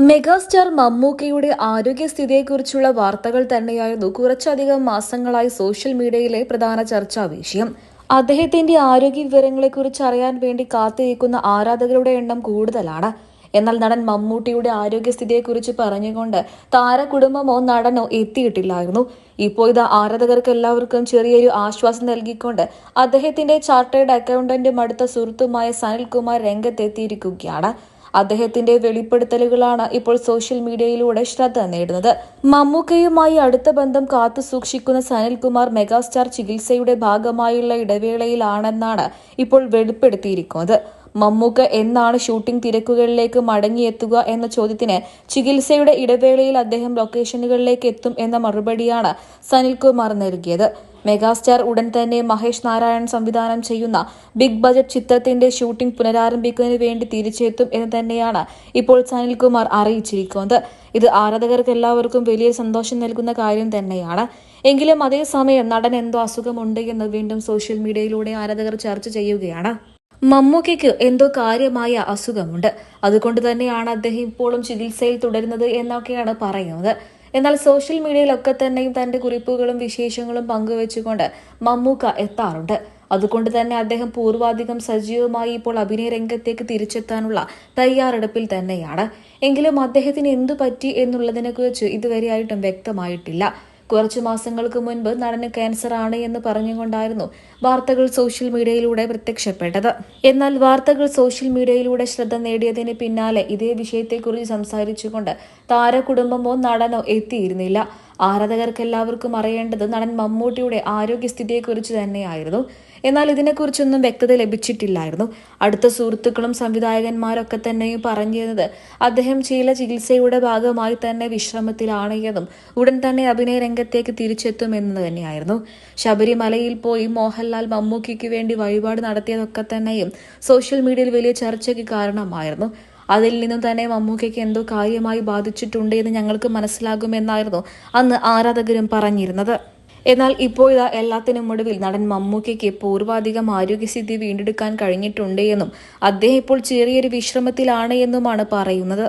Megastar മമ്മൂക്കയുടെ ആരോഗ്യസ്ഥിതിയെക്കുറിച്ചുള്ള വാർത്തകൾ തന്നെയായിരുന്നു കുറച്ചധികം മാസങ്ങളായി സോഷ്യൽ മീഡിയയിലെ പ്രധാന ചർച്ചാ വിഷയം. അദ്ദേഹത്തിന്റെ ആരോഗ്യ വിവരങ്ങളെക്കുറിച്ച് അറിയാൻ വേണ്ടി കാത്തിരിക്കുന്ന ആരാധകരുടെ എണ്ണം കൂടുതലാണ്. എന്നാൽ നടൻ മമ്മൂട്ടിയുടെ ആരോഗ്യസ്ഥിതിയെക്കുറിച്ച് പറഞ്ഞുകൊണ്ട് താരകുടുംബമോ നടനോ എത്തിയിട്ടില്ലായിരുന്നു. ഇപ്പോൾ ഇത് ആരാധകർക്ക് എല്ലാവർക്കും ചെറിയൊരു ആശ്വാസം നൽകിക്കൊണ്ട് അദ്ദേഹത്തിന്റെ ചാർട്ടേഡ് അക്കൗണ്ടന്റും അടുത്ത സുഹൃത്തുമായ സനിൽകുമാർ രംഗത്തെത്തിയിരിക്കുകയാണ്. അദ്ദേഹത്തിന്റെ വെളിപ്പെടുത്തലുകളാണ് ഇപ്പോൾ സോഷ്യൽ മീഡിയയിലൂടെ ശ്രദ്ധ നേടുന്നത്. മമ്മൂക്കയുമായി അടുത്ത ബന്ധം കാത്തുസൂക്ഷിക്കുന്ന സനിൽകുമാർ മെഗാസ്റ്റാർ ചികിത്സയുടെ ഭാഗമായുള്ള ഇടവേളയിലാണെന്നാണ് ഇപ്പോൾ വെളിപ്പെടുത്തിയിരിക്കുന്നത്. മമ്മൂക്ക എന്നാണ് ഷൂട്ടിംഗ് തിരക്കുകളിലേക്ക് മടങ്ങിയെത്തുക എന്ന ചോദ്യത്തിന് ചികിത്സയുടെ ഇടവേളയിൽ അദ്ദേഹം ലൊക്കേഷനുകളിലേക്ക് എത്തും എന്ന മറുപടിയാണ് സനിൽകുമാർ നൽകിയത്. മെഗാസ്റ്റാർ ഉടൻ തന്നെ മഹേഷ് നാരായൺ സംവിധാനം ചെയ്യുന്ന ബിഗ് ബജറ്റ് ചിത്രത്തിന്റെ ഷൂട്ടിംഗ് പുനരാരംഭിക്കുന്നതിന് വേണ്ടി തിരിച്ചെത്തും എന്ന് തന്നെയാണ് ഇപ്പോൾ സനിൽകുമാർ അറിയിച്ചിരിക്കുന്നത്. ഇത് ആരാധകർക്ക് എല്ലാവർക്കും വലിയ സന്തോഷം നൽകുന്ന കാര്യം തന്നെയാണ്. എങ്കിലും അതേസമയം നടൻ എന്തോ അസുഖമുണ്ട് എന്ന് വീണ്ടും സോഷ്യൽ മീഡിയയിലൂടെ ആരാധകർ ചർച്ച ചെയ്യുകയാണ്. മമ്മൂക്കയ്ക്ക് എന്തോ കാര്യമായ അസുഖമുണ്ട്, അതുകൊണ്ട് തന്നെയാണ് അദ്ദേഹം ഇപ്പോഴും ചികിത്സയിൽ തുടരുന്നത് എന്നൊക്കെയാണ് പറയുന്നത്. എന്നാൽ സോഷ്യൽ മീഡിയയിലൊക്കെ തന്നെയും തന്റെ കുറിപ്പുകളും വിശേഷങ്ങളും പങ്കുവെച്ചുകൊണ്ട് മമ്മൂക്ക എത്താറുണ്ട്. അതുകൊണ്ട് തന്നെ അദ്ദേഹം പൂർവാധികം സജീവമായി ഇപ്പോൾ അഭിനയ രംഗത്തേക്ക് തിരിച്ചെത്താനുള്ള തയ്യാറെടുപ്പിൽ തന്നെയാണ്. എങ്കിലും അദ്ദേഹത്തിന് എന്തു പറ്റി എന്നുള്ളതിനെക്കുറിച്ച് ഇതുവരെയായിട്ടും വ്യക്തമായിട്ടില്ല. കുറച്ചു മാസങ്ങൾക്ക് മുൻപ് നടന് ക്യാൻസർ ആണ് എന്ന് പറഞ്ഞുകൊണ്ടായിരുന്നു വാർത്തകൾ സോഷ്യൽ മീഡിയയിലൂടെ പ്രത്യക്ഷപ്പെട്ടത്. എന്നാൽ വാർത്തകൾ സോഷ്യൽ മീഡിയയിലൂടെ ശ്രദ്ധ നേടിയതിന് പിന്നാലെ ഇതേ വിഷയത്തെക്കുറിച്ച് സംസാരിച്ചുകൊണ്ട് താരകുടുംബമോ നടനോ എത്തിയിരുന്നില്ല. ആരാധകർക്കെല്ലാവർക്കും അറിയേണ്ടത് നടൻ മമ്മൂട്ടിയുടെ ആരോഗ്യസ്ഥിതിയെക്കുറിച്ച് തന്നെയായിരുന്നു. എന്നാൽ ഇതിനെക്കുറിച്ചൊന്നും വ്യക്തത ലഭിച്ചിട്ടില്ലായിരുന്നു. അടുത്ത സുഹൃത്തുക്കളും സംവിധായകന്മാരൊക്കെ തന്നെയും പറഞ്ഞിരുന്നത് അദ്ദേഹം ചില ചികിത്സയുടെ ഭാഗമായി തന്നെ വിശ്രമത്തിലാണ് എന്നും ഉടൻ തന്നെ അഭിനയ രംഗത്തേക്ക് തിരിച്ചെത്തുമെന്ന് തന്നെയായിരുന്നു. ശബരിമലയിൽ പോയി മോഹൻലാൽ മമ്മൂക്കിക്ക് വേണ്ടി വഴിപാട് നടത്തിയതൊക്കെ തന്നെയും സോഷ്യൽ മീഡിയയിൽ വലിയ ചർച്ചയ്ക്ക് കാരണമായിരുന്നു. അതിൽ നിന്നും തന്നെ മമ്മൂക്കയ്ക്ക് എന്തോ കാര്യമായി ബാധിച്ചിട്ടുണ്ട് എന്ന് ഞങ്ങൾക്ക് മനസ്സിലാകുമെന്നായിരുന്നു അന്ന് ആരാധകരും പറഞ്ഞിരുന്നത്. എന്നാൽ ഇപ്പോഴിതാ എല്ലാത്തിനും ഒടുവിൽ നടൻ മമ്മൂക്കയ്ക്ക് പൂർവാധികം ആരോഗ്യസ്ഥിതി വീണ്ടെടുക്കാൻ കഴിഞ്ഞിട്ടുണ്ട് എന്നും അദ്ദേഹം ഇപ്പോൾ ചെറിയൊരു വിശ്രമത്തിലാണ് എന്നുമാണ് പറയുന്നത്.